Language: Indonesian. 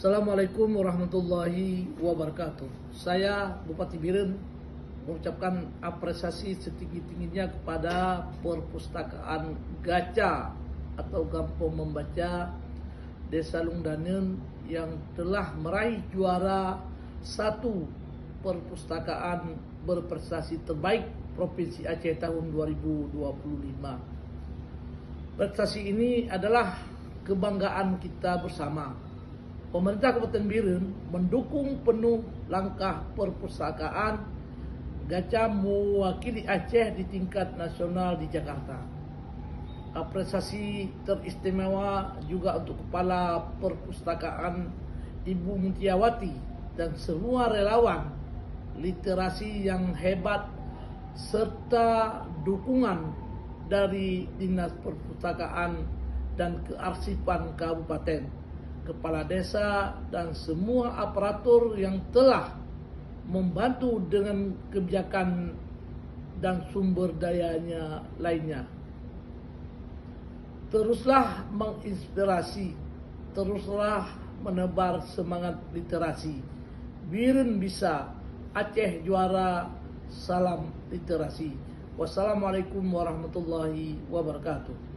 Assalamualaikum warahmatullahi wabarakatuh. Saya Bupati Biren mengucapkan apresiasi setinggi-tingginya kepada perpustakaan Gaca atau Gampong Membaca Desa Lungdanen yang telah meraih juara satu perpustakaan berprestasi terbaik Provinsi Aceh tahun 2025. Prestasi ini adalah kebanggaan kita bersama. Pemerintah Kabupaten Biren mendukung penuh langkah perpustakaan Gaca mewakili Aceh di tingkat nasional di Jakarta. Apresiasi teristimewa juga untuk Kepala Perpustakaan Ibu Muntiawati dan semua relawan literasi yang hebat serta dukungan dari Dinas Perpustakaan dan Kearsipan Kabupaten, Kepala Desa dan semua aparatur yang telah membantu dengan kebijakan dan sumber dayanya lainnya. Teruslah menginspirasi, teruslah menebar semangat literasi. Biren bisa, Aceh juara, salam literasi. Wassalamualaikum warahmatullahi wabarakatuh.